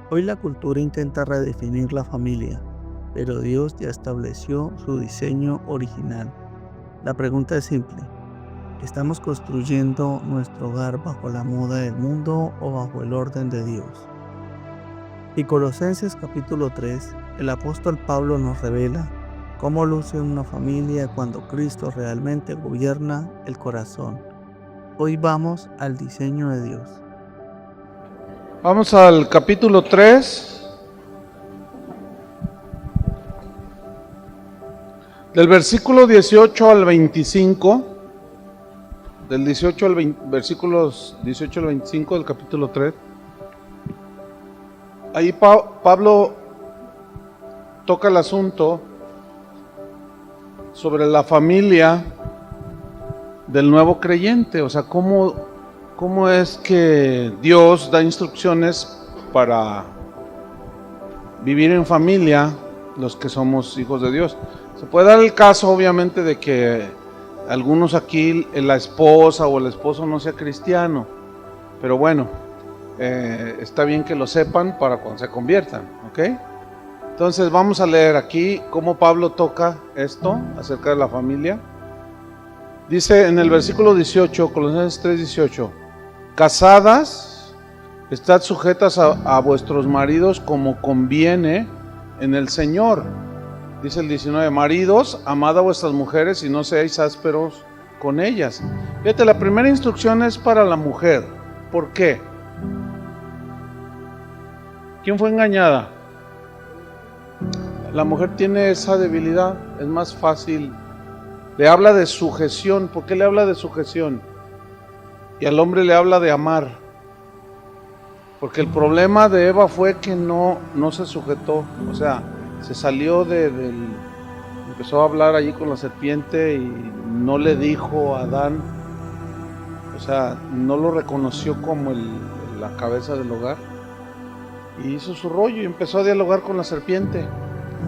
Hoy la cultura intenta redefinir la familia, pero Dios ya estableció su diseño original. La pregunta es simple: ¿estamos construyendo nuestro hogar bajo la moda del mundo o bajo el orden de Dios? En Colosenses capítulo 3, el apóstol Pablo nos revela cómo luce una familia cuando Cristo realmente gobierna el corazón. Hoy vamos al diseño de Dios. Vamos al capítulo 3, del versículo 18 al 25, del 18 al 20, versículos 18 al 25 del capítulo 3. Ahí Pablo toca el asunto sobre la familia del nuevo creyente, o sea, cómo es que Dios da instrucciones para vivir en familia los que somos hijos de Dios. Se puede dar el caso, obviamente, de que algunos aquí, la esposa o el esposo no sea cristiano, pero bueno, está bien que lo sepan para cuando se conviertan, ¿ok? Entonces vamos a leer aquí cómo Pablo toca esto acerca de la familia. Dice en el versículo 18, Colosenses 3:18: casadas, estad sujetas a vuestros maridos como conviene en el Señor. Dice el 19: maridos, amad a vuestras mujeres y no seáis ásperos con ellas. Fíjate, la primera instrucción es para la mujer. ¿Por qué? ¿Quién fue engañada? La mujer tiene esa debilidad, es más fácil. Le habla de sujeción. ¿Por qué le habla de sujeción? Y al hombre le habla de amar. Porque el problema de Eva fue que no se sujetó. O sea, se salió empezó a hablar allí con la serpiente y no le dijo a Adán. O sea, no lo reconoció como la cabeza del hogar. Y hizo su rollo y empezó a dialogar con la serpiente.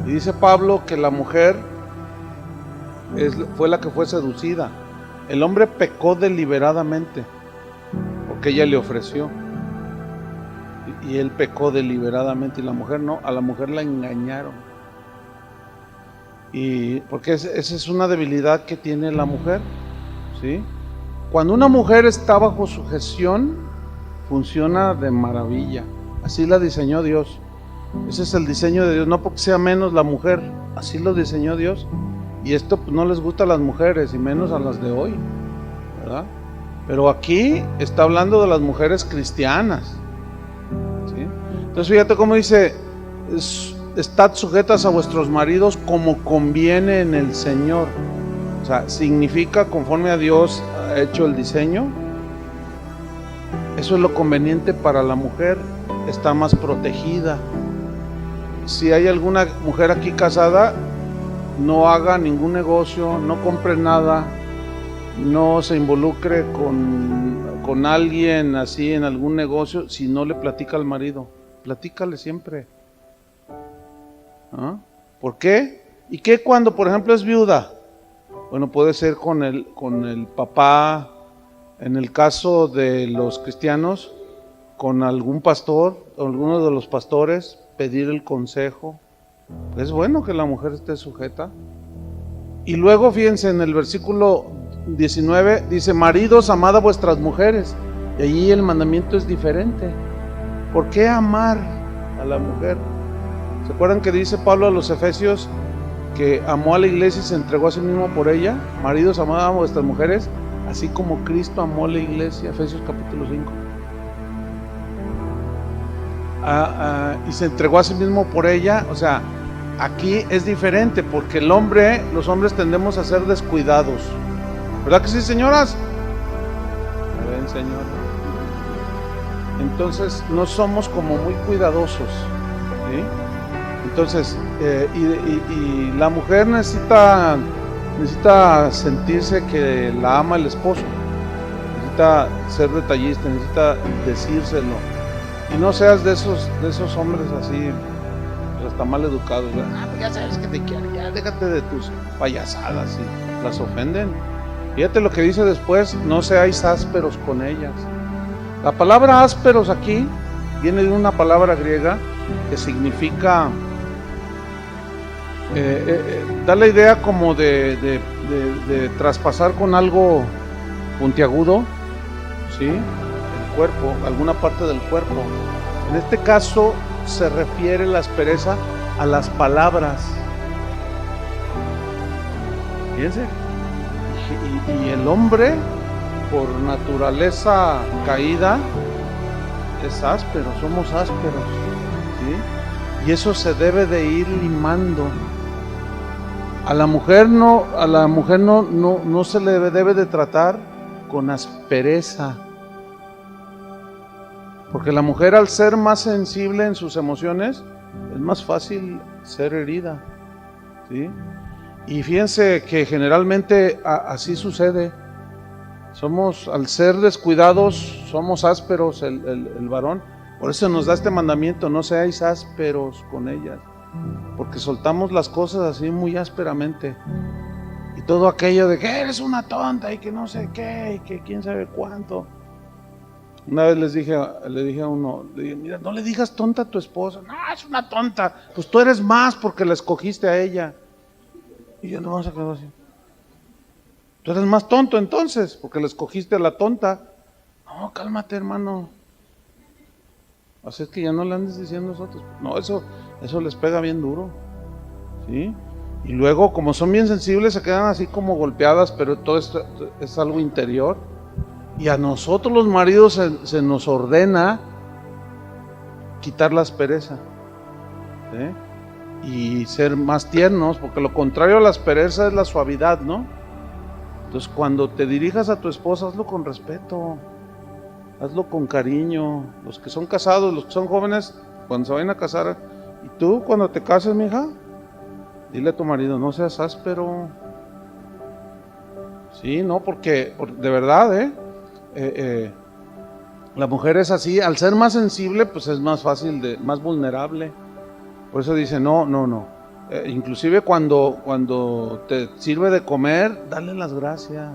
Y dice Pablo que la mujer fue la que fue seducida. El hombre pecó deliberadamente porque ella le ofreció, y él pecó deliberadamente, y la mujer no. A la mujer la engañaron, y porque esa es una debilidad que tiene la mujer, ¿sí? Cuando una mujer está bajo sujeción, funciona de maravilla. Así la diseñó Dios. Ese es el diseño de Dios, no porque sea menos la mujer, así lo diseñó Dios. Y esto pues no les gusta a las mujeres, y menos a las de hoy, ¿verdad? Pero aquí está hablando de las mujeres cristianas, ¿sí? Entonces fíjate cómo dice: estad sujetas a vuestros maridos como conviene en el Señor. O sea, significa conforme a Dios ha hecho el diseño. Eso es lo conveniente para la mujer, está más protegida. Si hay alguna mujer aquí casada, no haga ningún negocio, no compre nada, no se involucre con alguien así en algún negocio si no le platica al marido. Platícale siempre. ¿Ah? ¿Por qué? ¿Y qué cuando, por ejemplo, es viuda? Bueno, puede ser con el papá. En el caso de los cristianos, con algún pastor, alguno de los pastores, pedir el consejo. Es bueno que la mujer esté sujeta. Y luego fíjense, en el versículo 19 dice: maridos, amad a vuestras mujeres. Y allí el mandamiento es diferente. ¿Por qué amar a la mujer? ¿Se acuerdan que dice Pablo a los Efesios que amó a la iglesia y se entregó a sí mismo por ella? Maridos, amad a vuestras mujeres, así como Cristo amó a la iglesia. Efesios capítulo 5. Y se entregó a sí mismo por ella. O sea, aquí es diferente, porque los hombres tendemos a ser descuidados, ¿verdad que sí, señoras? Ven, señora. Entonces no somos como muy cuidadosos, ¿sí? Entonces y la mujer necesita sentirse que la ama el esposo, necesita ser detallista, necesita decírselo. Y no seas de esos hombres así, pues hasta mal educados, ¿verdad? Pues ya sabes que te quieren, ya déjate de tus payasadas, y las ofenden. Fíjate lo que dice después: no seáis ásperos con ellas. La palabra ásperos aquí viene de una palabra griega que significa, da la idea como de traspasar con algo puntiagudo, ¿sí? El cuerpo, alguna parte del cuerpo. En este caso se refiere la aspereza a las palabras. Fíjense. Y el hombre, por naturaleza caída, es áspero, somos ásperos, ¿sí? Y eso se debe de ir limando. A la mujer no se le debe de tratar con aspereza, porque la mujer, al ser más sensible en sus emociones, es más fácil ser herida, ¿sí? Y fíjense que generalmente así sucede. Al ser descuidados, somos ásperos el varón. Por eso nos da este mandamiento: no seáis ásperos con ellas, porque soltamos las cosas así muy ásperamente. Y todo aquello de que eres una tonta y que no sé qué, y que quién sabe cuánto. Una vez le dije a uno, mira, no le digas tonta a tu esposa. No, es una tonta. Pues tú eres más porque la escogiste a ella. Y yo no vamos a quedar así. Tú eres más tonto entonces, porque le escogiste a la tonta. No, cálmate, hermano. Así es que ya no le andes diciendo nosotros. No, eso les pega bien duro, ¿sí? Y luego, como son bien sensibles, se quedan así como golpeadas, pero todo esto es algo interior. Y a nosotros los maridos se nos ordena quitar la aspereza, ¿sí? Y ser más tiernos, porque lo contrario a la aspereza es la suavidad, ¿no? Entonces, cuando te dirijas a tu esposa, hazlo con respeto, hazlo con cariño. Los que son casados, los que son jóvenes, cuando se vayan a casar, y tú cuando te cases, mija, dile a tu marido, no seas áspero. Sí, no, porque de verdad, la mujer es así, al ser más sensible, pues es más fácil, más vulnerable. Por eso dice, no. Inclusive cuando te sirve de comer, dale las gracias.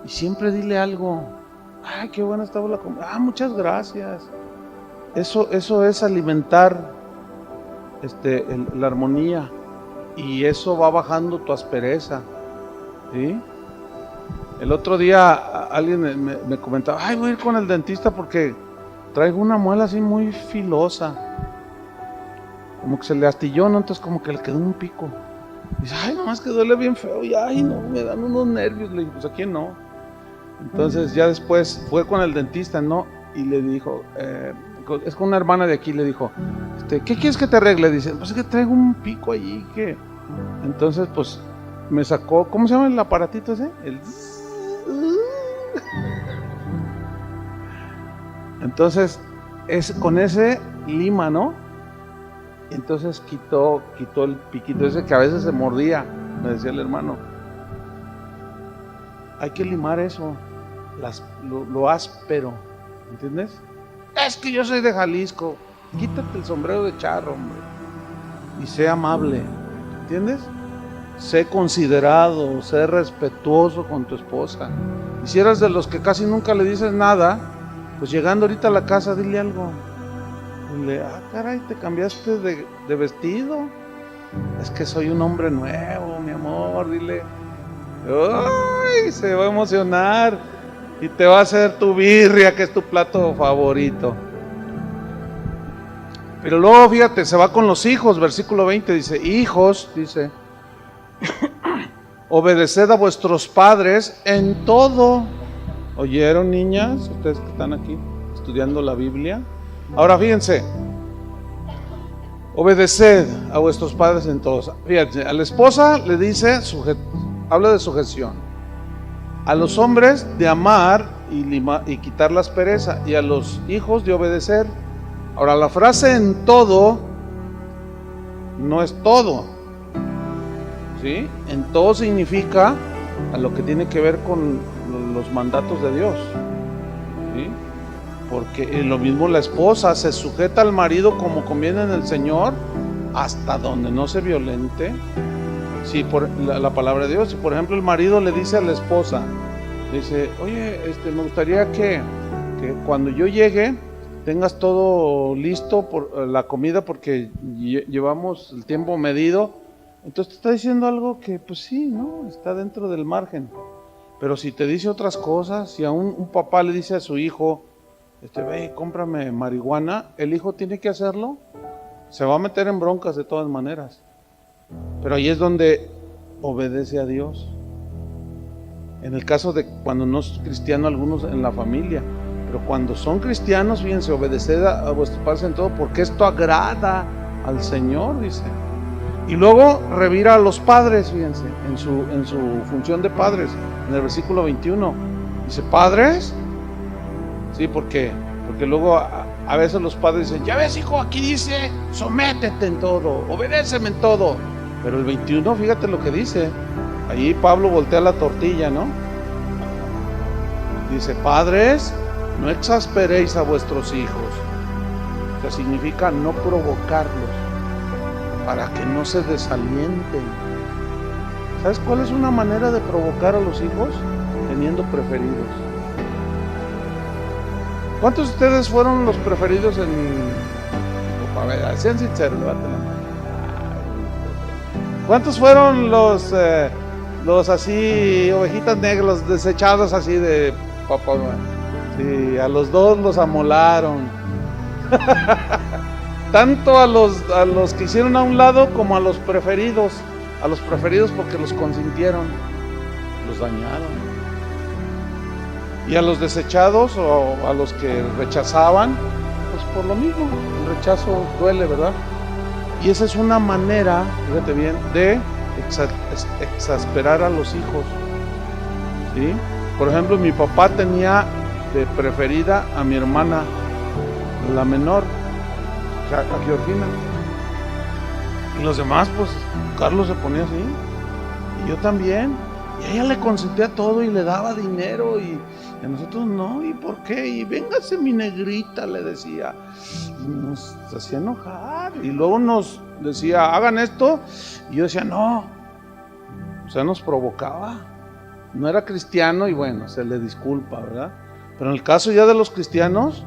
Y siempre dile algo. Ay, qué buena estaba la comida. Ah, muchas gracias. Eso es alimentar la armonía. Y eso va bajando tu aspereza, ¿sí? El otro día alguien me comentaba, ay, voy a ir con el dentista porque traigo una muela así muy filosa. Como que se le astilló, ¿no? Entonces como que le quedó un pico. Dice, ay, nomás que duele bien feo. Y ay, no, me dan unos nervios. Le dije, pues aquí no. Entonces ya después fue con el dentista, ¿no? Y le dijo, es con una hermana de aquí, le dijo, ¿qué quieres que te arregle? Dice, pues es que traigo un pico allí que... Entonces pues me sacó, ¿cómo se llama el aparatito ese? Entonces con ese lima, ¿no? Entonces quitó el piquito ese que a veces se mordía, me decía el hermano. Hay que limar eso, lo áspero, ¿entiendes? Es que yo soy de Jalisco. Quítate el sombrero de charro, hombre, y sé amable, ¿entiendes? Sé considerado, sé respetuoso con tu esposa. Y si eres de los que casi nunca le dices nada, pues llegando ahorita a la casa, dile algo. Dile, caray, te cambiaste de vestido. Es que soy un hombre nuevo, mi amor. Dile, ¡ay! Se va a emocionar y te va a hacer tu birria, que es tu plato favorito. Pero luego, fíjate, se va con los hijos. Versículo 20 dice, hijos, dice, obedeced a vuestros padres en todo. ¿Oyeron, niñas? Ustedes que están aquí estudiando la Biblia. Ahora fíjense, obedeced a vuestros padres en todos. Fíjense, a la esposa le dice, habla de sujeción. A los hombres de amar y quitar la aspereza. Y a los hijos de obedecer. Ahora, la frase en todo no es todo, ¿sí? En todo significa a lo que tiene que ver con los mandatos de Dios, ¿sí? Porque lo mismo la esposa se sujeta al marido como conviene en el Señor, hasta donde no se violente. Sí, por la palabra de Dios. Si por ejemplo el marido le dice a la esposa, dice, oye, me gustaría que cuando yo llegue, tengas todo listo por la comida porque llevamos el tiempo medido. Entonces te está diciendo algo que pues sí, ¿no? Está dentro del margen. Pero si te dice otras cosas, si a un papá le dice a su hijo, ve, cómprame marihuana, el hijo tiene que hacerlo, se va a meter en broncas de todas maneras. Pero ahí es donde obedece a Dios. En el caso de cuando no es cristiano algunos en la familia, pero cuando son cristianos, fíjense, obedeced a vuestros padres en todo, porque esto agrada al Señor, dice. Y luego revira a los padres, fíjense, en su función de padres, en el versículo 21. Dice, ¿padres? Sí, ¿por qué? Porque luego a veces los padres dicen, ya ves, hijo, aquí dice, sométete en todo, obedéceme en todo. Pero el 21, fíjate lo que dice. Allí Pablo voltea la tortilla, ¿no? Dice, padres, no exasperéis a vuestros hijos. O sea, significa no provocarlos, para que no se desalienten. ¿Sabes cuál es una manera de provocar a los hijos? Teniendo preferidos. ¿Cuántos de ustedes fueron los preferidos en... A ver, sean sinceros, levanten la mano. ¿Cuántos fueron los así, ovejitas negras, los desechados así de papá? Sí, a los dos los amolaron. Tanto a los que hicieron a un lado como a los preferidos. A los preferidos porque los consintieron, los dañaron. Y a los desechados o a los que rechazaban, pues por lo mismo, el rechazo duele, ¿verdad? Y esa es una manera, fíjate bien, de exasperar a los hijos, ¿sí? Por ejemplo, mi papá tenía de preferida a mi hermana, la menor, a Georgina. Y los demás, pues, Carlos se ponía así, y yo también. Y a ella le consentía todo y le daba dinero y a nosotros no. ¿Y por qué? Y véngase mi negrita, le decía. Y nos hacía enojar. Y luego nos decía, hagan esto. Y yo decía, no. O sea, nos provocaba. No era cristiano y bueno, se le disculpa, ¿verdad? Pero en el caso ya de los cristianos,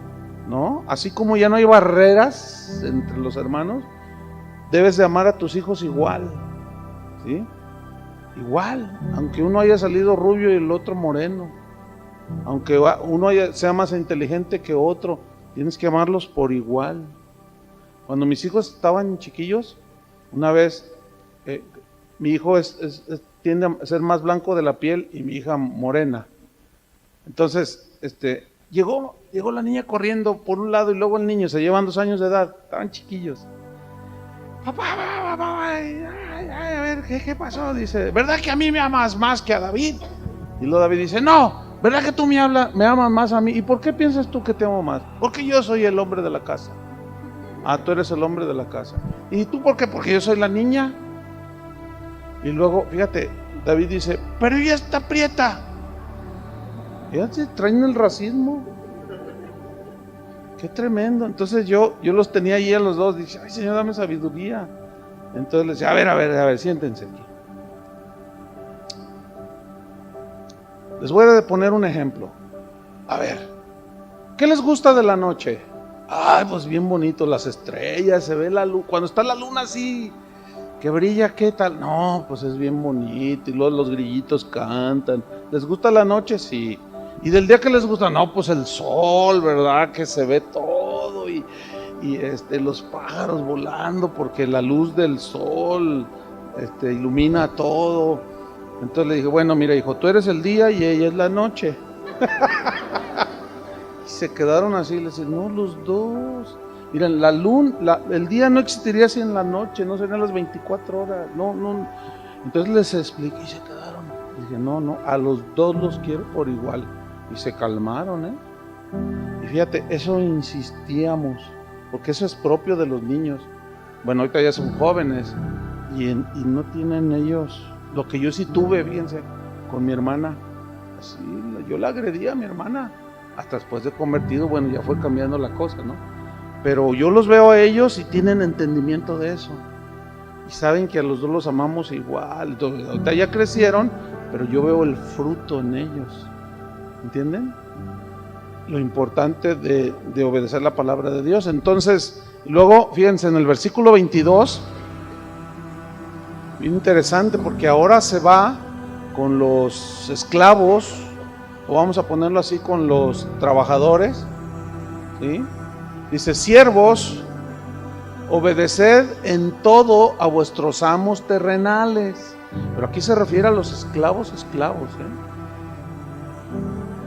¿no? Así como ya no hay barreras entre los hermanos, debes de amar a tus hijos igual, ¿sí? Igual, aunque uno haya salido rubio y el otro moreno, aunque uno sea más inteligente que otro, tienes que amarlos por igual. Cuando mis hijos estaban chiquillos, una vez, mi hijo tiende a ser más blanco de la piel y mi hija morena. Entonces, llegó la niña corriendo por un lado y luego el niño, se llevan 2 años de edad, estaban chiquillos. Papá, a ver, ¿qué pasó? Dice, ¿verdad que a mí me amas más que a David? Y luego David dice, no, ¿verdad que tú me amas más a mí? ¿Y por qué piensas tú que te amo más? Porque yo soy el hombre de la casa. Ah, tú eres el hombre de la casa. ¿Y tú por qué? Porque yo soy la niña. Y luego, fíjate, David dice, pero ella está prieta. Fíjate, traen el racismo. Qué tremendo. Entonces yo los tenía ahí a los dos. Dije, ay Señor, dame sabiduría. Entonces les decía, a ver, siéntense aquí. Les voy a poner un ejemplo. A ver, ¿qué les gusta de la noche? Ay, pues bien bonito, las estrellas, se ve la luz. Cuando está la luna así, que brilla, ¿qué tal? No, pues es bien bonito. Y luego los grillitos cantan. ¿Les gusta la noche? Sí. ¿Y del día que les gusta? No, pues el sol, ¿verdad? Que se ve todo y los pájaros volando porque la luz del sol ilumina todo. Entonces le dije, bueno, mira hijo, tú eres el día y ella es la noche. Y se quedaron así, le dije, no, los dos. Miren, la luna, el día no existiría sin la noche, no serían las 24 horas, no. Entonces les expliqué y se quedaron. Dije, no, a los dos los quiero por igual. Y se calmaron, Y fíjate, eso insistíamos, porque eso es propio de los niños. Bueno, ahorita ya son jóvenes y no tienen ellos lo que yo sí tuve, fíjense, con mi hermana. Así, yo la agredía a mi hermana, hasta después de convertido, bueno, ya fue cambiando la cosa, ¿no? Pero yo los veo a ellos y tienen entendimiento de eso. Y saben que a los dos los amamos igual. Entonces, ahorita ya crecieron, pero yo veo el fruto en ellos. ¿Entienden? lo importante de obedecer la palabra de Dios. Entonces, luego, fíjense, en el versículo 22, bien interesante, porque ahora se va con los esclavos, o vamos a ponerlo así, con los trabajadores, ¿sí? Dice: siervos, obedeced en todo a vuestros amos terrenales. Pero aquí se refiere a los esclavos,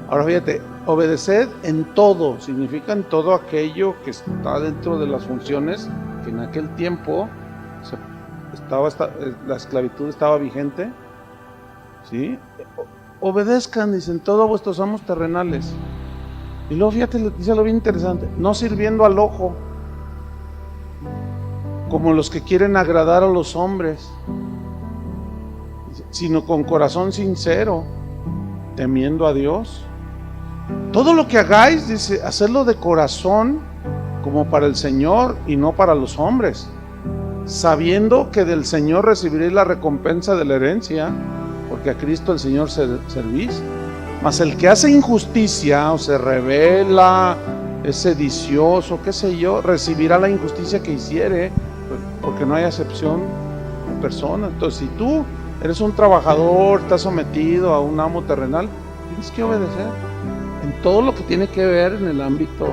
Ahora fíjate, obedeced en todo, significa en todo aquello que está dentro de las funciones que en aquel tiempo la esclavitud estaba vigente, ¿sí? Obedezcan, dicen, todo a vuestros amos terrenales. Y luego fíjate, dice algo bien interesante: no sirviendo al ojo, como los que quieren agradar a los hombres, sino con corazón sincero, temiendo a Dios. Todo lo que hagáis, dice, hacerlo de corazón, como para el Señor y no para los hombres, sabiendo que del Señor recibiréis la recompensa de la herencia, porque a Cristo el Señor servís. Mas el que hace injusticia o se revela, es sedicioso, qué sé yo, recibirá la injusticia que hiciere, porque no hay acepción de persona. Entonces, si tú eres un trabajador, estás sometido a un amo terrenal, tienes que obedecer en todo lo que tiene que ver en el ámbito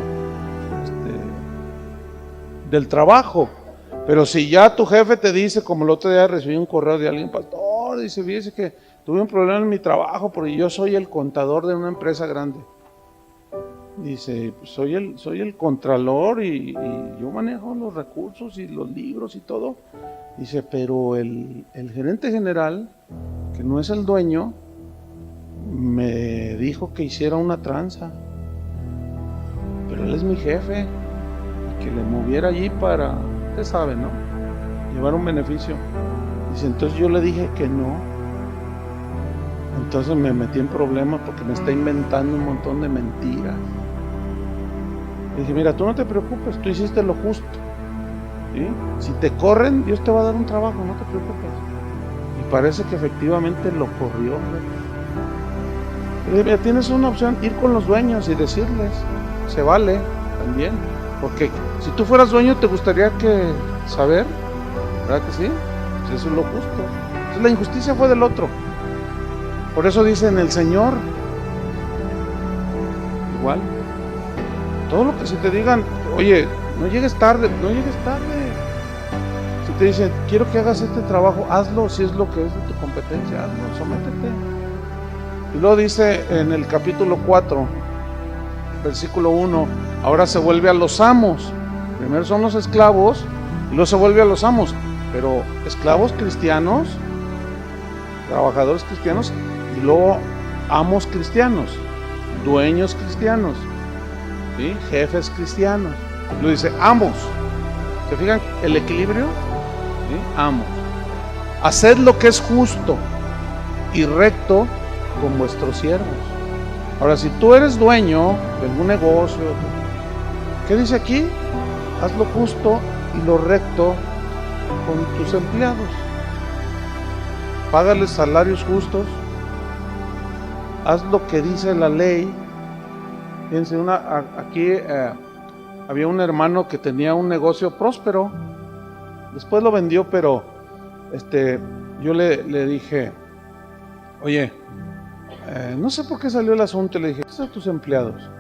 del trabajo. Pero si ya tu jefe te dice, como el otro día recibí un correo de alguien: pastor, dice, fíjese que tuve un problema en mi trabajo porque yo soy el contador de una empresa grande. Dice, pues soy el contralor y yo manejo los recursos y los libros y todo. Dice, pero el gerente general, que no es el dueño, me dijo que hiciera una tranza, pero él es mi jefe, y que le moviera allí para, usted sabe, ¿no?, llevar un beneficio. Dice, entonces yo le dije que no. Entonces me metí en problemas porque me está inventando un montón de mentiras. Le dije, mira, tú no te preocupes, tú hiciste lo justo, ¿sí? Si te corren, Dios te va a dar un trabajo, no te preocupes. Y parece que efectivamente lo corrió. Le dije, mira, tienes una opción: ir con los dueños y decirles, se vale también, porque si tú fueras dueño te gustaría saber, ¿verdad que sí? Pues eso es lo justo. Entonces, la injusticia fue del otro. Por eso dicen el Señor, igual, todo lo que si te digan, oye, no llegues tarde. Si te dicen, quiero que hagas este trabajo, hazlo, si es lo que es de tu competencia, hazlo, sométete. Y luego dice en el capítulo 4, versículo 1, ahora se vuelve a los amos. Primero son los esclavos y luego se vuelve a los amos, pero esclavos cristianos, trabajadores cristianos, y luego amos cristianos, dueños cristianos, ¿sí?, jefes cristianos. Lo dice amos. ¿Se fijan el equilibrio? ¿Sí? Amos. Haced lo que es justo y recto con vuestros siervos. Ahora, si tú eres dueño de algún negocio, ¿qué dice aquí? Haz lo justo y lo recto con tus empleados. Págales salarios justos. Haz lo que dice la ley. Fíjense, aquí había un hermano que tenía un negocio próspero. Después lo vendió, pero yo le dije, oye, no sé por qué salió el asunto. Le dije, ¿qué son tus empleados?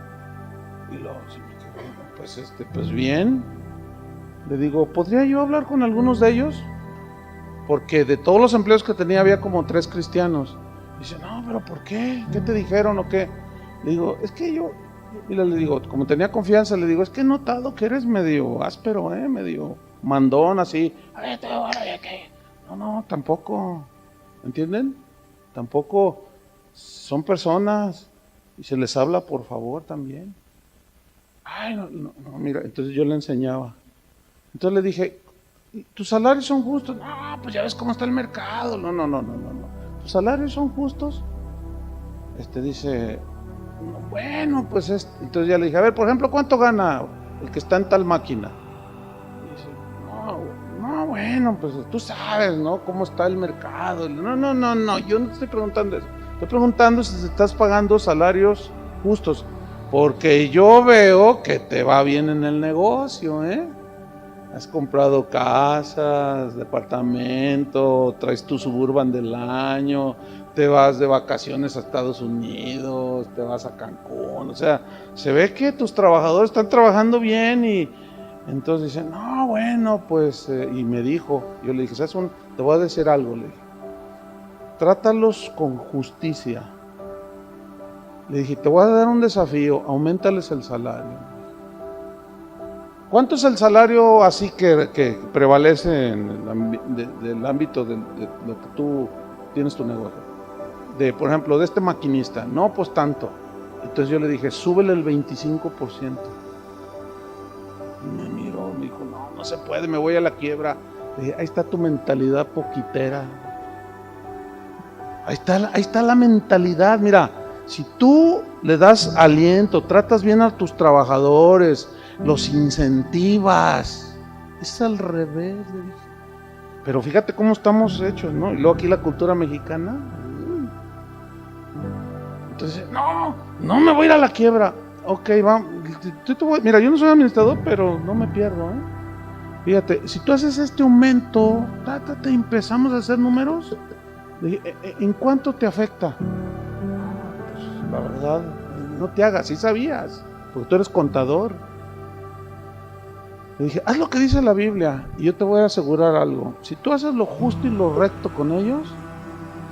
Y luego, pues bien. Le digo, ¿podría yo hablar con algunos de ellos? Porque de todos los empleados que tenía había como 3 cristianos. Dice, no, pero ¿por qué? ¿Qué te dijeron o qué? Le digo, es que le digo, como tenía confianza, le digo, es que he notado que eres medio áspero, medio mandón, así. No, tampoco, ¿entienden? Tampoco son personas y se les habla por favor también. Ay, no, mira, entonces yo le enseñaba. Entonces le dije, ¿tus salarios son justos? No, pues ya ves cómo está el mercado. No. ¿Tus salarios son justos? Dice, bueno, pues entonces ya le dije, a ver, por ejemplo, ¿cuánto gana el que está en tal máquina? Y dice, no, bueno, pues tú sabes, ¿no?, cómo está el mercado. No, yo no te estoy preguntando eso. Estoy preguntando si te estás pagando salarios justos. porque yo veo que te va bien en el negocio, ¿eh? Has comprado casas, departamento, traes tu Suburban del año, te vas de vacaciones a Estados Unidos, te vas a Cancún, o sea, se ve que tus trabajadores están trabajando bien y entonces dicen, no, bueno, pues, y me dijo, yo le dije, ¿sabes? Te voy a decir algo, le dije, trátalos con justicia. Le dije, te voy a dar un desafío, auméntales el salario. ¿Cuánto es el salario así que prevalece en del ámbito de lo que tú tienes tu negocio? Por ejemplo, de este maquinista, no, pues tanto. Entonces yo le dije, súbele el 25%. Y me miró, me dijo, no se puede, me voy a la quiebra. Le dije, ahí está tu mentalidad poquitera. Ahí está la mentalidad, mira, si tú le das aliento, tratas bien a tus trabajadores, los incentivas, es al revés, le dije. Pero fíjate cómo estamos hechos, ¿no? Y luego aquí la cultura mexicana. Entonces, no me voy a ir a la quiebra. Ok, vamos. Mira, yo no soy administrador, pero no me pierdo, ¿eh? Fíjate, si tú haces este aumento, empezamos a hacer números, ¿en cuánto te afecta? Pues, la verdad, no te hagas, sí sabías, porque tú eres contador. Le dije, haz lo que dice la Biblia y yo te voy a asegurar algo. Si tú haces lo justo y lo recto con ellos,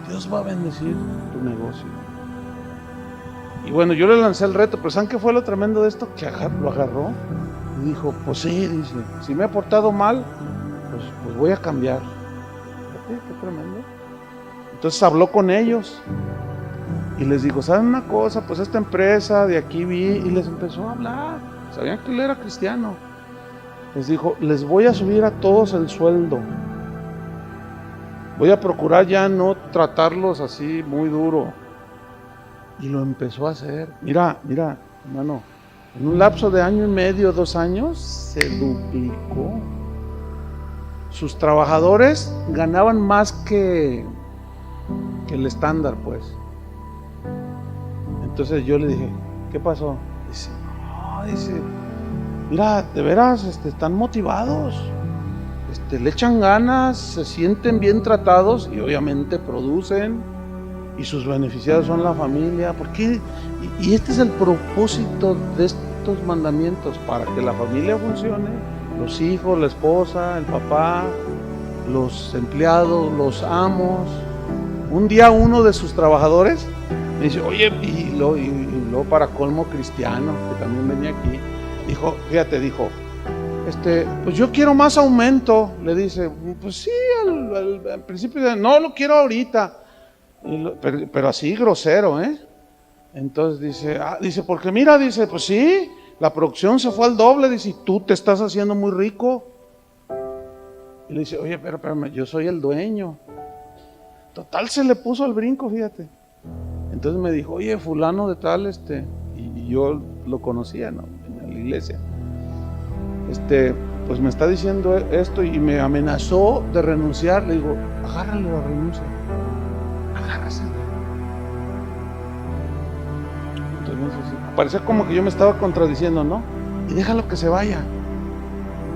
Dios va a bendecir tu negocio. Y bueno, yo le lancé el reto, pero ¿saben qué fue lo tremendo de esto? Que lo agarró y dijo, pues sí, dice, si me he portado mal, pues voy a cambiar. Fíjate, qué tremendo. Entonces habló con ellos y les dijo, ¿saben una cosa? Pues esta empresa de aquí vi, y les empezó a hablar. Sabían que él era cristiano. Les dijo, les voy a subir a todos el sueldo. Voy a procurar ya no tratarlos así muy duro. Y lo empezó a hacer. Mira, hermano, en un lapso de 1.5 años, 2 años, se duplicó. Sus trabajadores ganaban más que el estándar, pues. Entonces yo le dije, ¿qué pasó? Dice, mira, de veras, están motivados, le echan ganas, se sienten bien tratados y obviamente producen y sus beneficiados son la familia. ¿Por qué? Y este es el propósito de estos mandamientos, para que la familia funcione, los hijos, la esposa, el papá, los empleados, los amos. Un día uno de sus trabajadores me dice, oye, y luego para colmo cristiano, que también venía aquí, dijo, pues yo quiero más aumento. Le dice, pues sí, al principio, no lo quiero ahorita, pero así grosero, ¿eh? Entonces dice, porque mira, dice, pues sí, la producción se fue al doble, dice, y tú te estás haciendo muy rico. Y le dice, oye, pero espérame, yo soy el dueño. Total, se le puso al brinco, fíjate. Entonces me dijo, oye, fulano de tal, y yo lo conocía, ¿no? En la iglesia. Pues me está diciendo esto y me amenazó de renunciar. Le digo, agárrale la renuncia, agárrasela. Entonces parecía como que yo me estaba contradiciendo, ¿no? Y déjalo que se vaya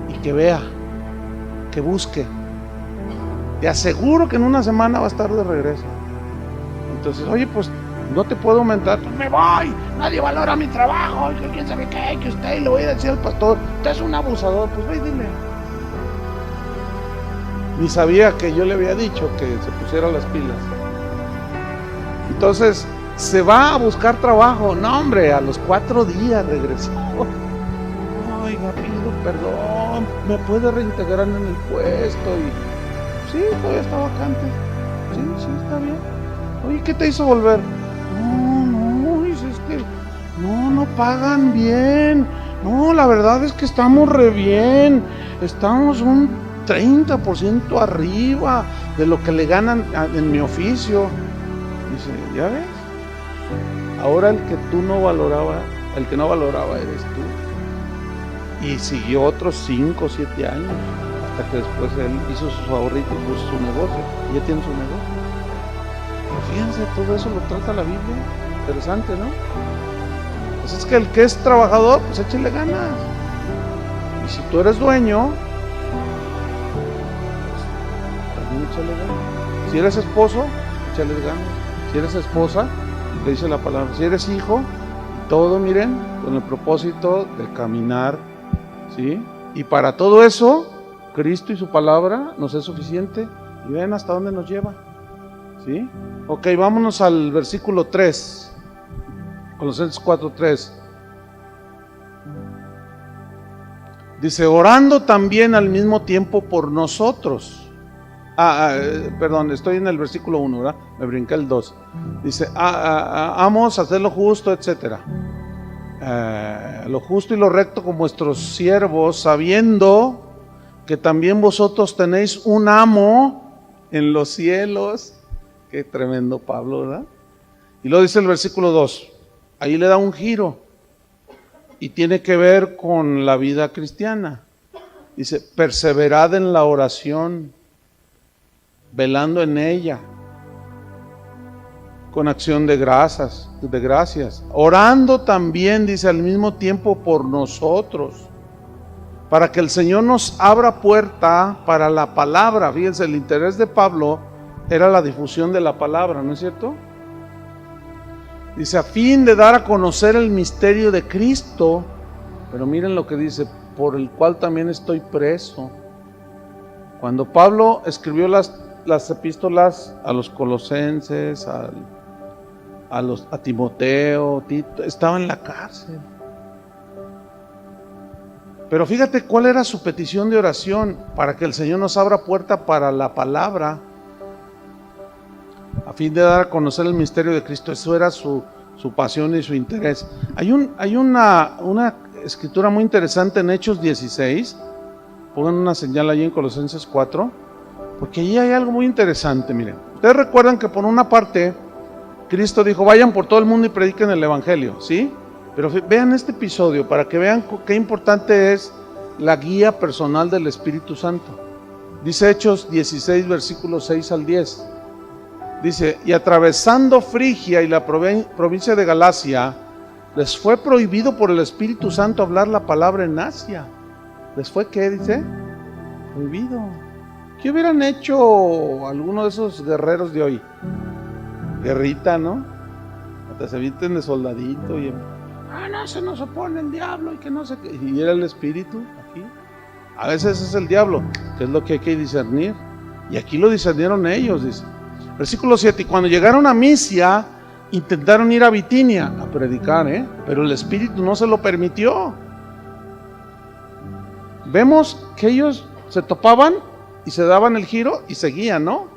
y que vea, que busque. Te aseguro que en una semana va a estar de regreso. Entonces, oye, pues no te puedo aumentar. Pues me voy, nadie valora mi trabajo, que quién sabe qué, que usted, y le voy a decir al pastor, usted es un abusador. Pues ve y dile. Ni sabía que yo le había dicho que se pusiera las pilas. Entonces se va a buscar trabajo. No, hombre, a los 4 días regresó. Oiga, pido perdón, ¿me puede reintegrar en el puesto? Y sí, todavía está vacante. Sí, está bien. Oye, ¿qué te hizo volver? No, es no pagan bien. No, la verdad es que estamos re bien. Estamos un 30% arriba de lo que le ganan en mi oficio. Dice, ¿ya ves? Ahora el que no valoraba eres tú. Y siguió otros 5 o 7 años, hasta que después él hizo sus ahorritos, puso su negocio, y ya tiene su negocio. Pero fíjense, todo eso lo trata la Biblia. Interesante, ¿no? Así es que el que es trabajador, pues échale ganas. Y si tú eres dueño, pues también échale ganas. Si eres esposo, échale ganas. Si eres esposa, le dice la palabra. Si eres hijo, todo, miren, con el propósito de caminar, ¿sí? Y para todo eso, Cristo y su palabra nos es suficiente. Y ven hasta dónde nos lleva, ¿sí? Ok, vámonos al versículo 3. Colosenses 4:3. Dice, orando también al mismo tiempo por nosotros. Perdón, estoy en el versículo 1, ¿verdad? Me brinqué el 2. Dice, amos a hacer lo justo, etcétera. Lo justo y lo recto con vuestros siervos, sabiendo que también vosotros tenéis un amo en los cielos. Qué tremendo Pablo, ¿verdad? Y luego dice el versículo 2, ahí le da un giro y tiene que ver con la vida cristiana. Dice, perseverad en la oración, velando en ella, con acción de gracias, orando también, dice, al mismo tiempo por nosotros, para que el Señor nos abra puerta para la palabra. Fíjense, el interés de Pablo era la difusión de la palabra, ¿no es cierto? Dice, a fin de dar a conocer el misterio de Cristo, pero miren lo que dice, por el cual también estoy preso. Cuando Pablo escribió las epístolas a los colosenses, a Timoteo, Tito, estaba en la cárcel. Pero fíjate cuál era su petición de oración, para que el Señor nos abra puerta para la palabra, a fin de dar a conocer el misterio de Cristo. Eso era su pasión y su interés. Hay una escritura muy interesante en Hechos 16, pongan una señal ahí en Colosenses 4, porque allí hay algo muy interesante. Miren, ustedes recuerdan que por una parte Cristo dijo, vayan por todo el mundo y prediquen el evangelio, ¿sí? Pero vean este episodio para que vean qué importante es la guía personal del Espíritu Santo. Dice Hechos 16, versículos 6 al 10. Dice, y atravesando Frigia y la provincia de Galacia, les fue prohibido por el Espíritu Santo hablar la palabra en Asia. ¿Les fue qué? Dice, prohibido. ¿Qué hubieran hecho algunos de esos guerreros de hoy? Guerrita, ¿no? Hasta se visten de soldadito y no, se nos opone el diablo y que no sé qué. Y era el Espíritu aquí. A veces es el diablo, que es lo que hay que discernir. Y aquí lo discernieron ellos, dice. Versículo 7, y cuando llegaron a Misia, intentaron ir a Bitinia a predicar, pero el Espíritu no se lo permitió. Vemos que ellos se topaban y se daban el giro y seguían, ¿no?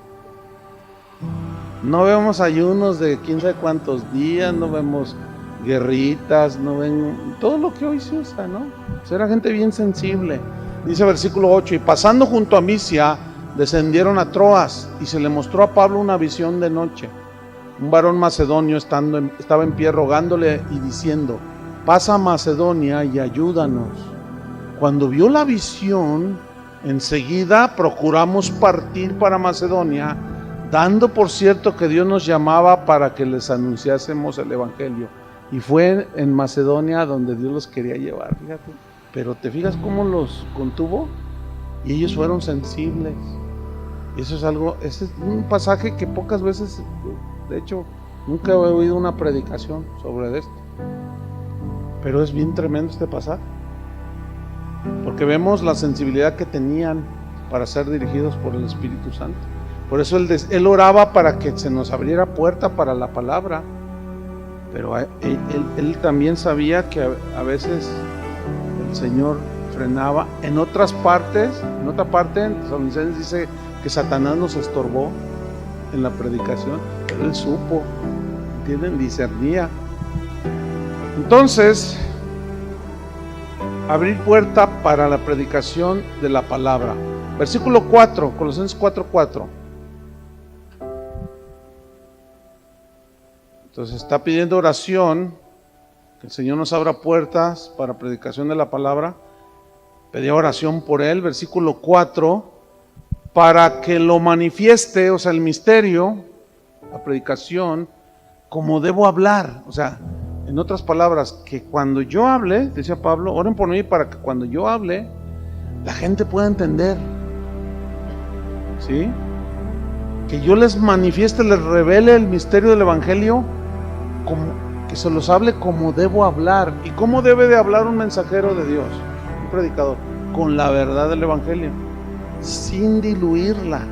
No vemos ayunos de quién sabe cuántos días, no vemos guerritas, no ven todo lo que hoy se usa, ¿no? Pues era gente bien sensible. Dice versículo 8, y pasando junto a Misia, descendieron a Troas, y se le mostró a Pablo una visión de noche. Un varón macedonio estaba en pie rogándole y diciendo, pasa a Macedonia y ayúdanos. Cuando vio la visión, enseguida procuramos partir para Macedonia, dando por cierto que Dios nos llamaba para que les anunciásemos el evangelio. Y fue en Macedonia donde Dios los quería llevar, fíjate. Pero te fijas cómo los contuvo, y ellos fueron sensibles. Eso es algo, ese es un pasaje que pocas veces, de hecho, nunca he oído una predicación sobre esto. Pero es bien tremendo este pasaje, porque vemos la sensibilidad que tenían para ser dirigidos por el Espíritu Santo. Por eso él oraba para que se nos abriera puerta para la palabra, pero él también sabía que a veces el Señor frenaba. En otra parte, en Tesalonicenses dice que Satanás nos estorbó en la predicación, pero él supo, ¿entienden? Discernía. Entonces, abrir puerta para la predicación de la palabra. Versículo 4, Colosenses 4:4. Entonces está pidiendo oración, que el Señor nos abra puertas para predicación de la palabra. Pedía oración por él, versículo 4, para que lo manifieste, o sea, el misterio, la predicación, como debo hablar. O sea, En otras palabras, que cuando yo hable, decía Pablo, oren por mí para que cuando yo hable, la gente pueda entender. ¿Sí? Que yo les manifieste, les revele el misterio del Evangelio, que se los hable como debo hablar. ¿Y cómo debe de hablar un mensajero de Dios, un predicador? Con la verdad del Evangelio, sin diluirla.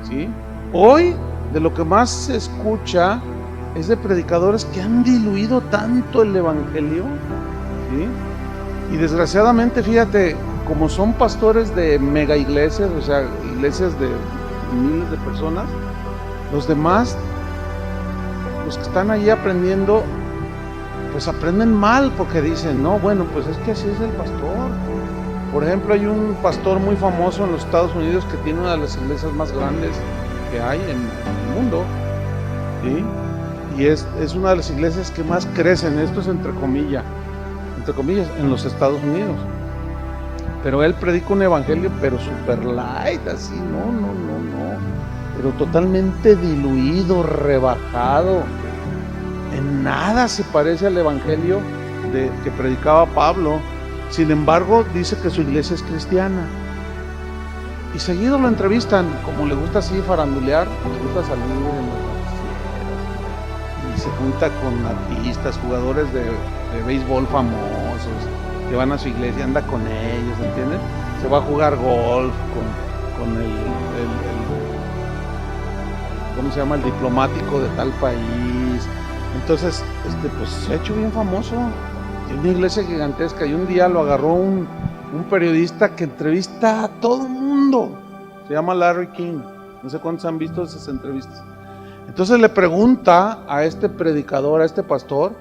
¿Sí? Hoy, de lo que más se escucha es de predicadores que han diluido tanto el Evangelio. ¿Sí? Y desgraciadamente, fíjate, como son pastores de mega iglesias, o sea, iglesias de miles de personas, los demás, los que están ahí aprendiendo, pues aprenden mal, porque dicen, no, bueno, pues es que así es el pastor. Por ejemplo, hay un pastor muy famoso en los Estados Unidos que tiene una de las iglesias más grandes que hay en el mundo, ¿sí? Y es una de las iglesias que más crecen, esto es entre comillas, en los Estados Unidos. Pero él predica un evangelio, pero super light, así, no, pero totalmente diluido, rebajado. En nada se parece al evangelio que predicaba Pablo. Sin embargo, dice que su iglesia es cristiana. Y seguido lo entrevistan, como le gusta así farandulear, le gusta salir en los noticieros. Y se junta con artistas, jugadores de béisbol famosos, que van a su iglesia, anda con ellos, ¿entiendes? Se va a jugar golf con el ¿cómo se llama? El diplomático de tal país. Entonces, pues se ha hecho bien famoso. Tiene una iglesia gigantesca y un día lo agarró un periodista que entrevista a todo el mundo. Se llama Larry King. No sé cuántos han visto esas entrevistas. Entonces le pregunta a este predicador, a este pastor,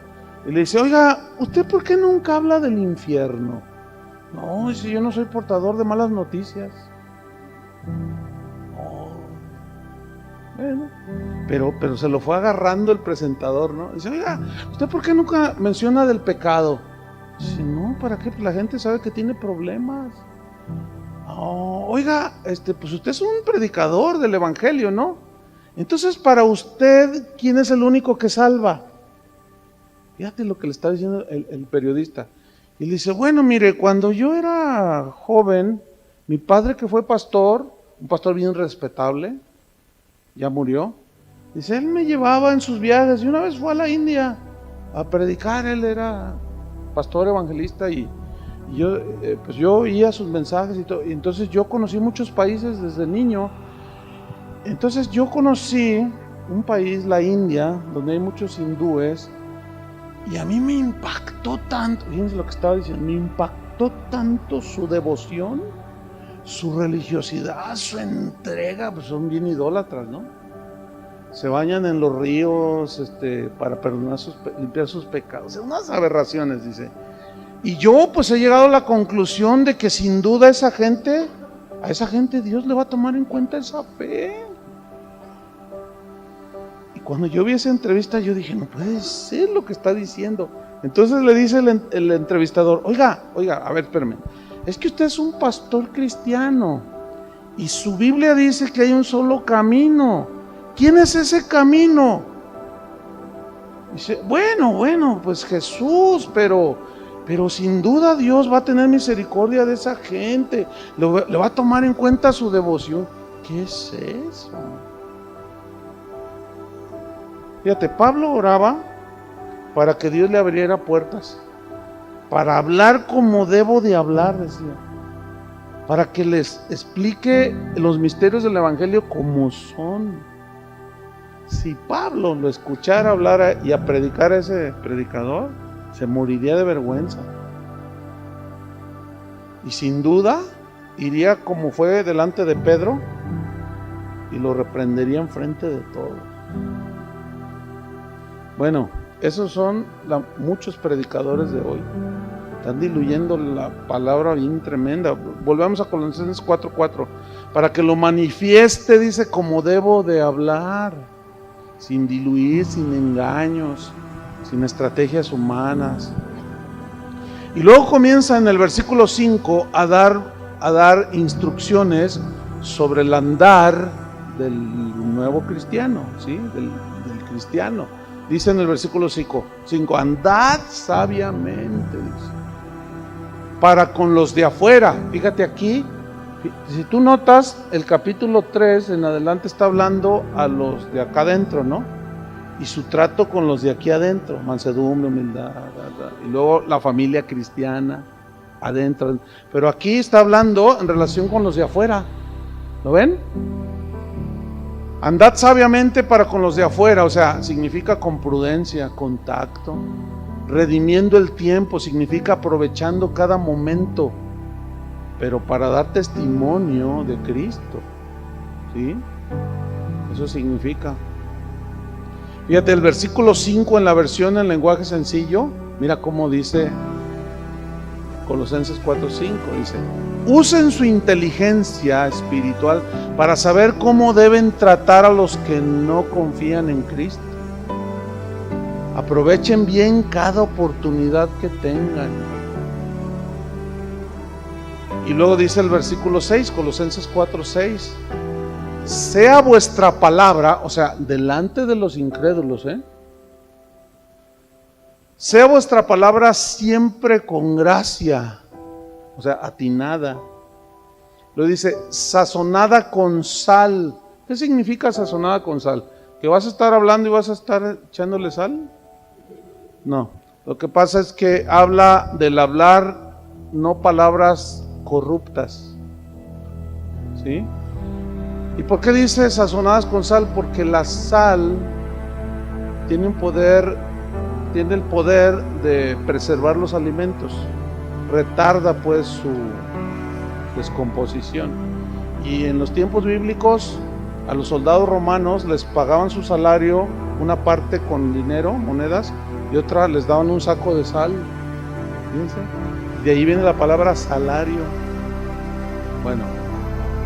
y le dice, oiga, ¿usted por qué nunca habla del infierno? No, dice, yo no soy portador de malas noticias. Bueno, pero se lo fue agarrando el presentador, ¿no? Dice, oiga, ¿usted por qué nunca menciona del pecado? Dice, no, ¿para qué? Pues la gente sabe que tiene problemas. Oh, oiga, pues usted es un predicador del evangelio, ¿no? Entonces, para usted, ¿quién es el único que salva? Fíjate lo que le está diciendo el periodista. Y le dice, bueno, mire, cuando yo era joven, mi padre que fue pastor, un pastor bien respetable, ya murió, dice, él me llevaba en sus viajes y una vez fue a la India a predicar. Él era pastor evangelista y yo, pues yo oía sus mensajes y todo, y entonces yo conocí muchos países desde niño. Entonces yo conocí un país, la India, donde hay muchos hindúes, y a mí me impactó tanto, fíjense lo que estaba diciendo, me impactó tanto su devoción, su religiosidad, su entrega, pues son bien idólatras, ¿no? Se bañan en los ríos para perdonar limpiar sus pecados, unas aberraciones, dice. Y yo pues he llegado a la conclusión de que sin duda a esa gente Dios le va a tomar en cuenta esa fe. Y cuando yo vi esa entrevista yo dije, no puede ser lo que está diciendo. Entonces le dice el entrevistador, oiga, a ver, espérame, es que usted es un pastor cristiano y su Biblia dice que hay un solo camino. ¿Quién es ese camino? Dice, bueno, pues Jesús, pero sin duda Dios va a tener misericordia de esa gente, le va a tomar en cuenta su devoción. ¿Qué es eso? Fíjate, Pablo oraba para que Dios le abriera puertas, para hablar como debo de hablar, decía, para que les explique los misterios del evangelio como son. Si Pablo lo escuchara hablar y a predicar a ese predicador, se moriría de vergüenza. Y sin duda iría como fue delante de Pedro y lo reprendería en frente de todos. Bueno, esos son muchos predicadores de hoy. Están diluyendo la palabra bien tremenda. Volvamos a Colosenses 4:4. Para que lo manifieste, dice, como debo de hablar, sin diluir, sin engaños, sin estrategias humanas. Y luego comienza en el versículo 5 a dar instrucciones sobre el andar del nuevo cristiano, ¿sí? Del cristiano. Dice en el versículo 5, andad sabiamente, dice, para con los de afuera. Fíjate aquí, si tú notas, el capítulo 3 en adelante está hablando a los de acá adentro, ¿no? Y su trato con los de aquí adentro, mansedumbre, humildad, y luego la familia cristiana adentro. Pero aquí está hablando en relación con los de afuera. ¿Lo ven? Andad sabiamente para con los de afuera, o sea, significa con prudencia, con tacto. Redimiendo el tiempo, significa aprovechando cada momento, pero para dar testimonio de Cristo. ¿Sí? Eso significa. Fíjate, el versículo 5 en la versión en lenguaje sencillo, mira cómo dice Colosenses 4:5, dice: usen su inteligencia espiritual para saber cómo deben tratar a los que no confían en Cristo. Aprovechen bien cada oportunidad que tengan. Y luego dice el versículo 6, Colosenses 4:6, sea vuestra palabra, o sea, delante de los incrédulos, sea vuestra palabra siempre con gracia, o sea, atinada. Lo dice, sazonada con sal. ¿Qué significa sazonada con sal? ¿Que vas a estar hablando y vas a estar echándole sal? No, lo que pasa es que habla del hablar, no palabras corruptas. ¿Sí? ¿Y por qué dice sazonadas con sal? Porque la sal tiene el poder de preservar los alimentos, retarda pues su descomposición. Y en los tiempos bíblicos a los soldados romanos les pagaban su salario, una parte con dinero, monedas, y otra les daban un saco de sal. Fíjense, de ahí viene la palabra salario. Bueno,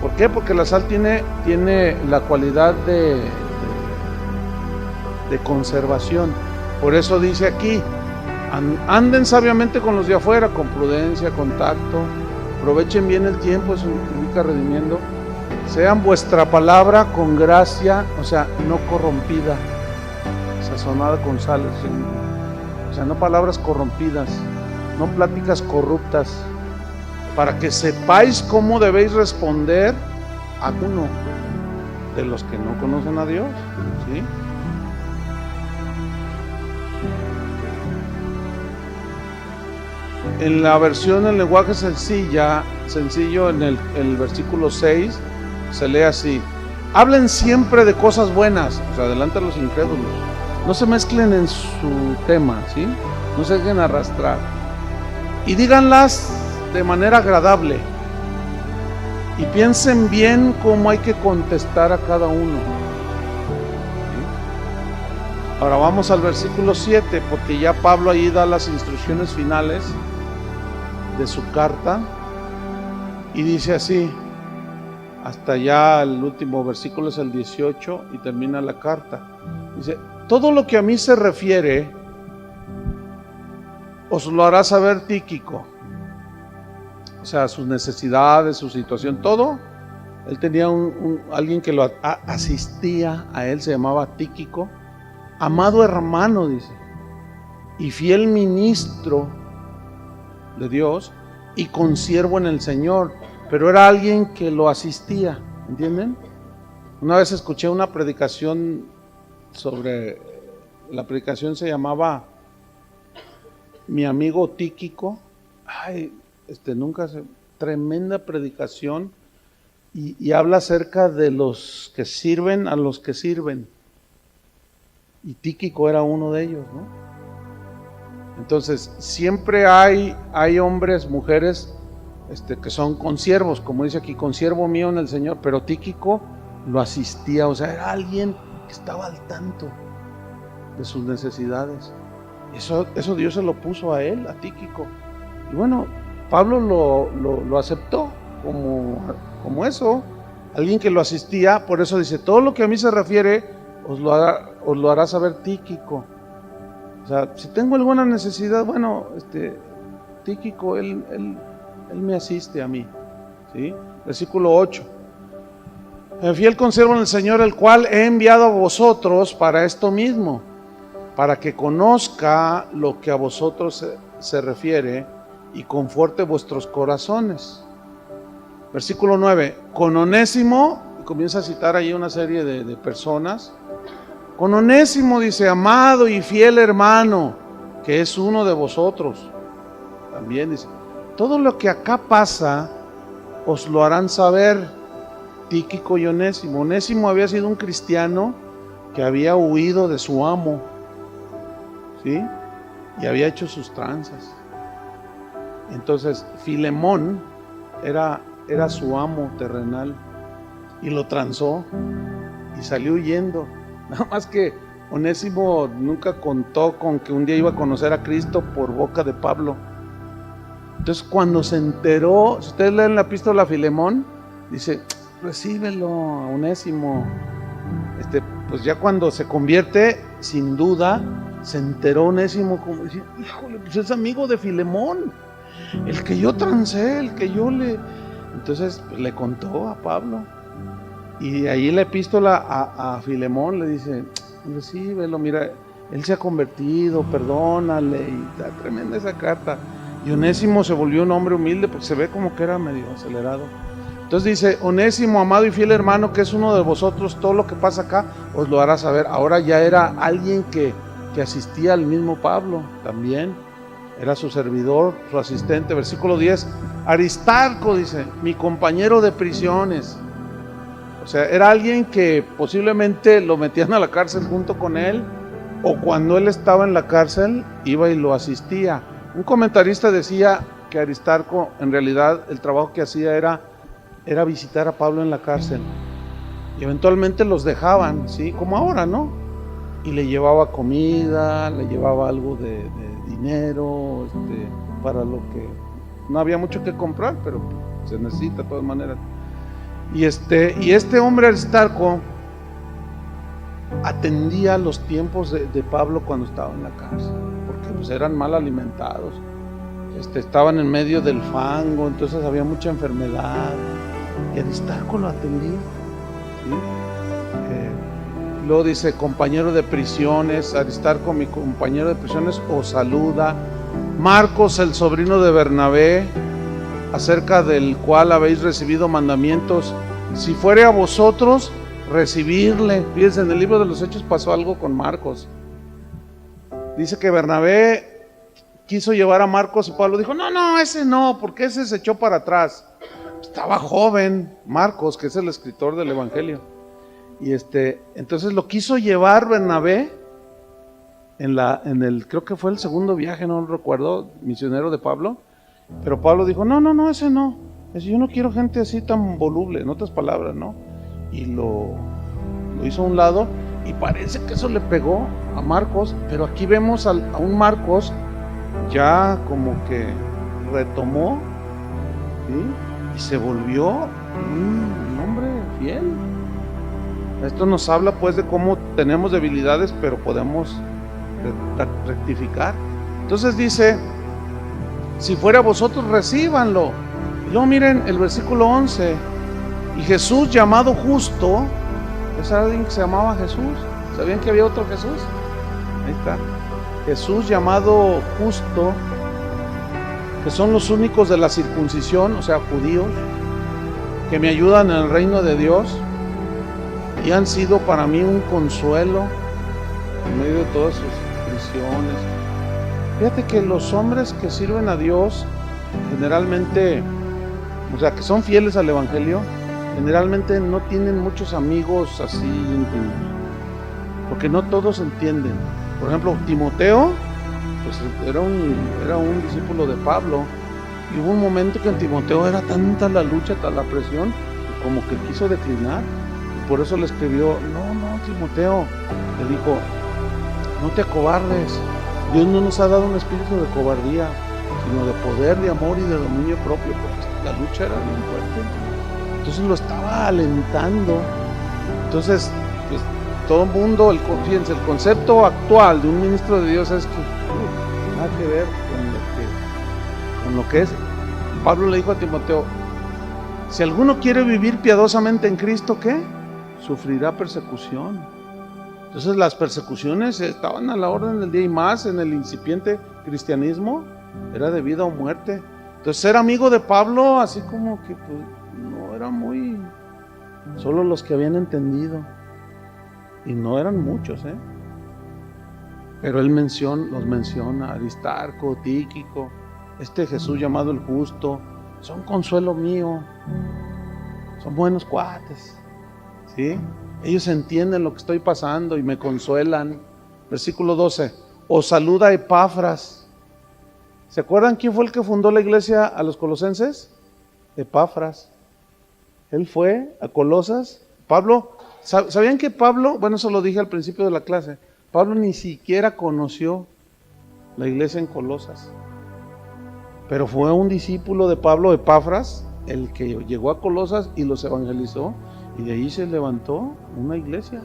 ¿por qué? Porque la sal tiene la cualidad de conservación. Por eso dice aquí, anden sabiamente con los de afuera, con prudencia, con tacto, aprovechen bien el tiempo, eso significa redimiendo. Sean vuestra palabra con gracia, o sea, no corrompida, sazonada con sal, o sea, no palabras corrompidas, no pláticas corruptas, para que sepáis cómo debéis responder a uno de los que no conocen a Dios, ¿sí? En la versión en lenguaje sencillo, en el versículo 6, se lee así: hablen siempre de cosas buenas, o sea, delante de los incrédulos. No se mezclen en su tema, ¿sí? No se dejen arrastrar. Y díganlas de manera agradable. Y piensen bien cómo hay que contestar a cada uno. ¿Sí? Ahora vamos al versículo 7, porque ya Pablo ahí da las instrucciones finales de su carta. Y dice así, hasta ya el último versículo es el 18 y termina la carta. Dice: todo lo que a mí se refiere os lo hará saber Tíquico. O sea, sus necesidades, su situación, todo. Él tenía alguien que lo asistía a él, se llamaba Tíquico. Amado hermano, dice, y fiel ministro de Dios y consiervo en el Señor. Pero era alguien que lo asistía, ¿entienden? Una vez escuché una predicación la predicación se llamaba Mi amigo Tíquico. Tremenda predicación, y habla acerca de los que sirven a los que sirven, y Tíquico era uno de ellos, ¿no? Entonces siempre hay hombres, mujeres que son consiervos, como dice aquí, consiervo mío en el Señor, pero Tíquico lo asistía, o sea, era alguien que estaba al tanto de sus necesidades. Eso Dios se lo puso a él, a Tíquico, y bueno, Pablo lo aceptó como eso, alguien que lo asistía. Por eso dice: todo lo que a mí se refiere os lo hará saber Tíquico. O sea, si tengo alguna necesidad, bueno, Tíquico, él me asiste a mí, ¿sí? Versículo 8: fiel consiervo en el Señor, el cual he enviado a vosotros para esto mismo, para que conozca lo que a vosotros se refiere y conforte vuestros corazones. Versículo 9, con Onésimo, y comienza a citar ahí una serie de personas. Con Onésimo dice, amado y fiel hermano, que es uno de vosotros. También dice, todo lo que acá pasa, os lo harán saber Tíquico y Onésimo. Onésimo había sido un cristiano que había huido de su amo, ¿sí? Y había hecho sus tranzas. Entonces, Filemón era su amo terrenal y lo transó y salió huyendo. Nada más que Onésimo nunca contó con que un día iba a conocer a Cristo por boca de Pablo. Entonces, cuando se enteró, si ustedes leen la epístola a Filemón, dice, recíbelo a Onésimo. Pues ya cuando se convierte, sin duda, se enteró Onésimo, como decía, híjole, pues es amigo de Filemón, el que yo trancé, el que yo le... Entonces pues, le contó a Pablo, y ahí en la epístola a Filemón le dice, recíbelo, mira, él se ha convertido, perdónale, y está tremenda esa carta. Y Onésimo se volvió un hombre humilde, porque se ve como que era medio acelerado. Entonces dice, Onésimo, amado y fiel hermano, que es uno de vosotros, todo lo que pasa acá os lo hará saber. Ahora ya era alguien que asistía al mismo Pablo también, era su servidor, su asistente. Versículo 10, Aristarco dice, mi compañero de prisiones. O sea, era alguien que posiblemente lo metían a la cárcel junto con él, o cuando él estaba en la cárcel, iba y lo asistía. Un comentarista decía que Aristarco, en realidad, el trabajo que hacía era visitar a Pablo en la cárcel, y eventualmente los dejaban, ¿sí? Como ahora, ¿no? Y le llevaba comida, le llevaba algo de dinero, para lo que no había mucho que comprar, pero se necesita de todas maneras. Y este hombre Aristarco atendía los tiempos de Pablo cuando estaba en la cárcel, porque pues eran mal alimentados, estaban en medio del fango, entonces había mucha enfermedad, y Aristarco lo atendía, ¿sí? Luego dice, compañero de prisiones, Aristarco, mi compañero de prisiones, os saluda. Marcos, el sobrino de Bernabé, acerca del cual habéis recibido mandamientos, si fuere a vosotros, recibirle. Fíjense, en el libro de los Hechos pasó algo con Marcos. Dice que Bernabé quiso llevar a Marcos y Pablo dijo, no, ese no, porque ese se echó para atrás. Estaba joven Marcos, que es el escritor del Evangelio. Y entonces lo quiso llevar Bernabé en el, creo que fue el segundo viaje, no lo recuerdo, misionero de Pablo. Pero Pablo dijo, no, ese no. Yo no quiero gente así tan voluble, en otras palabras, ¿no? Y lo hizo a un lado, y parece que eso le pegó a Marcos, pero aquí vemos a un Marcos ya como que retomó, ¿sí? Y se volvió un hombre fiel. Esto nos habla pues de cómo tenemos debilidades, pero podemos rectificar. Entonces dice, si fuera a vosotros, recíbanlo. Y luego miren el versículo 11, y Jesús llamado Justo, es alguien que se llamaba Jesús. ¿Sabían que había otro Jesús? Ahí está, Jesús llamado Justo, que son los únicos de la circuncisión, o sea, judíos, que me ayudan en el reino de Dios, y han sido para mí un consuelo en medio de todas sus prisiones. Fíjate que los hombres que sirven a Dios, generalmente, o sea, que son fieles al Evangelio, generalmente no tienen muchos amigos así íntimos, porque no todos entienden. Por ejemplo, Timoteo, pues era un discípulo de Pablo, y hubo un momento que en Timoteo era tanta la lucha, tanta la presión, como que quiso declinar. Por eso le escribió, no, Timoteo, le dijo, no te acobardes, Dios no nos ha dado un espíritu de cobardía, sino de poder, de amor y de dominio propio, porque la lucha era bien fuerte. Entonces lo estaba alentando. Entonces, pues todo el mundo, fíjense, el concepto actual de un ministro de Dios es que nada que ver con lo que es. Pablo le dijo a Timoteo, si alguno quiere vivir piadosamente en Cristo, ¿qué? Sufrirá persecución. Entonces las persecuciones estaban a la orden del día, y más en el incipiente cristianismo, era de vida o muerte. Entonces ser amigo de Pablo, así como que pues, no era muy, solo los que habían entendido, y no eran muchos, pero él los menciona, Aristarco, Tíquico, este Jesús llamado el Justo, son consuelo mío, son buenos cuates, ¿sí? Ellos entienden lo que estoy pasando y me consuelan. Versículo 12, os saluda Epafras. ¿Se acuerdan quién fue el que fundó la iglesia a los colosenses? Epafras. Él fue a Colosas. Pablo, ¿sabían que Pablo, bueno, eso lo dije al principio de la clase, Pablo ni siquiera conoció la iglesia en Colosas, pero fue un discípulo de Pablo, Epafras, el que llegó a Colosas y los evangelizó, y de ahí se levantó una iglesia.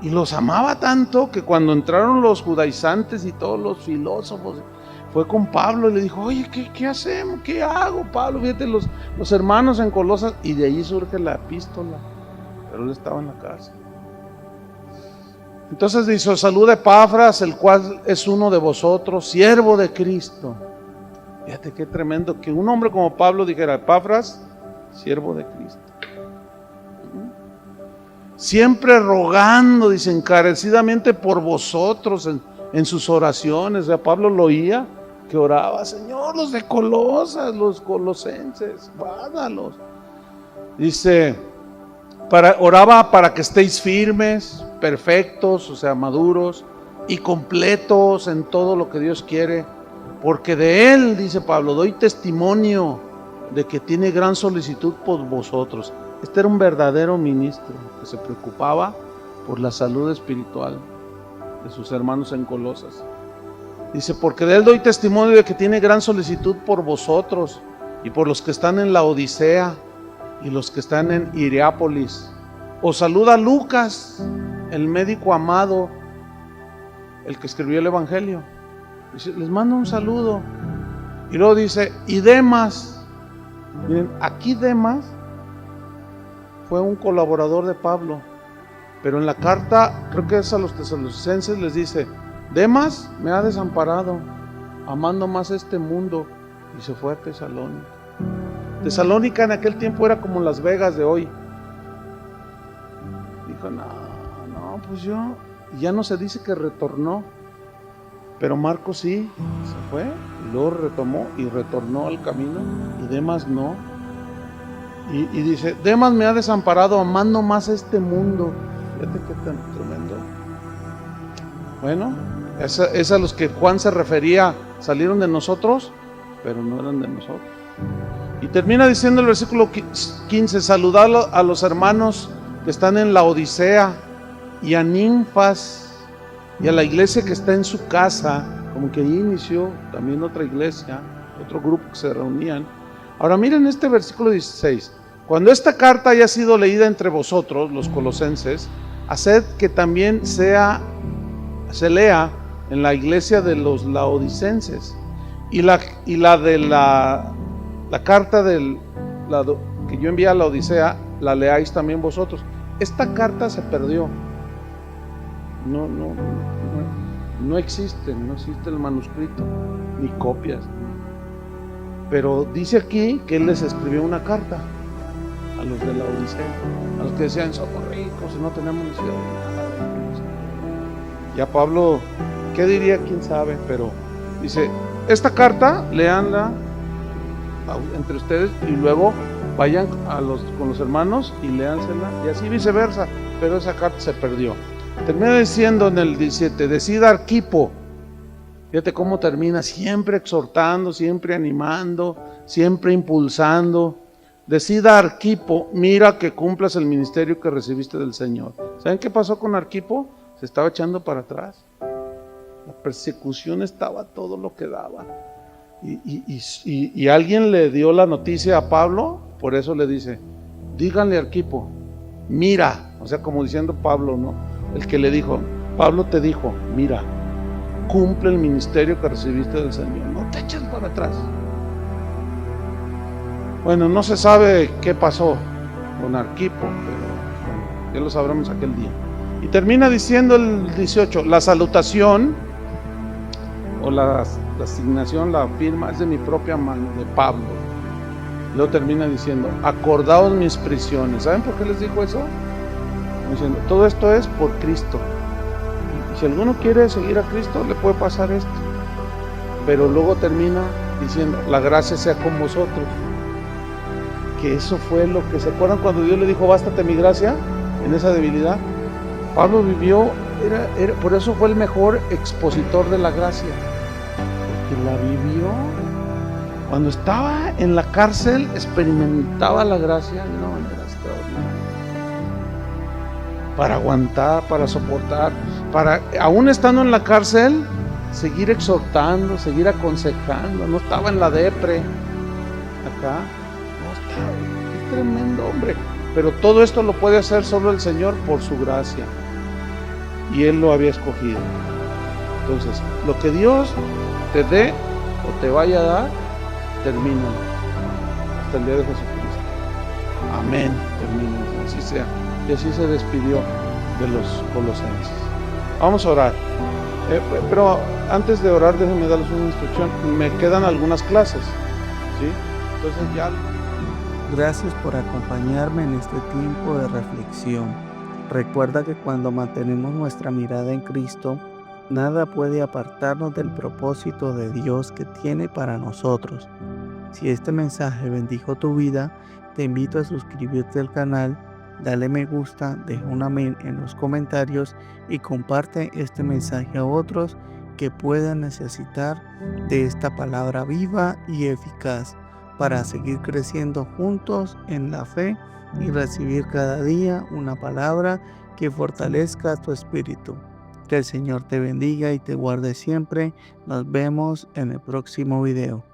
Y los amaba tanto que cuando entraron los judaizantes y todos los filósofos, fue con Pablo y le dijo, oye, ¿qué hacemos? ¿Qué hago, Pablo? Fíjate, los hermanos en Colosas, y de ahí surge la epístola, pero él estaba en la cárcel. Entonces dice, saluda Epafras, el cual es uno de vosotros, siervo de Cristo. Fíjate qué tremendo que un hombre como Pablo dijera, Epafras, siervo de Cristo. Siempre rogando, dice, encarecidamente por vosotros en sus oraciones. O sea, Pablo lo oía, que oraba, Señor, los de Colosas, los colosenses, guárdalos. Dice, oraba para que estéis firmes, perfectos, o sea, maduros y completos en todo lo que Dios quiere, porque de Él, dice Pablo, doy testimonio de que tiene gran solicitud por vosotros. Este era un verdadero ministro que se preocupaba por la salud espiritual de sus hermanos en Colosas. Dice, porque de Él doy testimonio de que tiene gran solicitud por vosotros y por los que están en la Odisea y los que están en Hierápolis. Os saluda Lucas, el médico amado, el que escribió el Evangelio. Dice, les mando un saludo. Y luego dice, y Demas. Miren, aquí Demas fue un colaborador de Pablo, pero en la carta, creo que es a los tesalonicenses, les dice, Demas me ha desamparado, amando más este mundo, y se fue a Tesalónica. Tesalónica en aquel tiempo era como Las Vegas de hoy. Dijo, no, pues yo, y ya no se dice que retornó, pero Marcos sí, se fue, y luego retomó y retornó al camino, y Demas no. Y dice, Demas me ha desamparado, amando más este mundo. Fíjate qué tan tremendo. Bueno, es a los que Juan se refería, salieron de nosotros, pero no eran de nosotros. Y termina diciendo el versículo 15, saludad a los hermanos que están en la Odisea, y a Ninfas, y a la iglesia que está en su casa, como que ahí inició también otra iglesia, otro grupo que se reunían. Ahora miren este versículo 16, cuando esta carta haya sido leída entre vosotros, los colosenses, haced que también se lea en la iglesia de los laodicenses, y la de la carta que yo envié a la Odisea, la leáis también vosotros. Esta carta se perdió, no existe el manuscrito, ni copias, pero dice aquí que él les escribió una carta a los de la Odisea, a los que decían, somos ricos y no tenemos necesidad de nada. Ya Pablo, ¿qué diría? Quién sabe, pero dice, esta carta, léanla entre ustedes y luego vayan con los hermanos y léansela, y así viceversa, pero esa carta se perdió. Termina diciendo en el 17, decida Arquipo. Fíjate cómo termina, siempre exhortando, siempre animando, siempre impulsando. Decida Arquipo, mira que cumplas el ministerio que recibiste del Señor. ¿Saben qué pasó con Arquipo? Se estaba echando para atrás. La persecución estaba todo lo que daba. Y alguien le dio la noticia a Pablo, por eso le dice, díganle a Arquipo, mira, o sea, como diciendo Pablo, ¿no? El que le dijo, Pablo te dijo, mira, cumple el ministerio que recibiste del Señor, no te eches para atrás. Bueno, no se sabe qué pasó con Arquipo, pero bueno, ya lo sabremos aquel día. Y termina diciendo el 18, la salutación o la asignación, la firma es de mi propia mano, de Pablo. Luego termina diciendo, acordaos mis prisiones. ¿Saben por qué les dijo eso? Diciendo, todo esto es por Cristo. Y si alguno quiere seguir a Cristo, le puede pasar esto. Pero luego termina diciendo, la gracia sea con vosotros. Que eso fue lo que, ¿se acuerdan cuando Dios le dijo, bástate mi gracia en esa debilidad? Pablo vivió, por eso fue el mejor expositor de la gracia, porque la vivió. Cuando estaba en la cárcel, experimentaba la gracia de una manera extraordinaria. Para aguantar, para soportar, para, aún estando en la cárcel, seguir exhortando, seguir aconsejando. No estaba en la depre, acá, no estaba, qué tremendo hombre. Pero todo esto lo puede hacer solo el Señor por su gracia. Y Él lo había escogido. Entonces, lo que Dios te dé o te vaya a dar, termínalo. Hasta el día de Jesucristo. Amén. Termínalo. Así sea. Y así se despidió de los colosenses. Vamos a orar. Pero antes de orar, déjenme darles una instrucción. Me quedan algunas clases. ¿Sí? Entonces ya... Gracias por acompañarme en este tiempo de reflexión. Recuerda que cuando mantenemos nuestra mirada en Cristo, nada puede apartarnos del propósito de Dios que tiene para nosotros. Si este mensaje bendijo tu vida, te invito a suscribirte al canal, dale me gusta, deja un amén en los comentarios y comparte este mensaje a otros que puedan necesitar de esta palabra viva y eficaz para seguir creciendo juntos en la fe y recibir cada día una palabra que fortalezca tu espíritu. Que el Señor te bendiga y te guarde siempre. Nos vemos en el próximo video.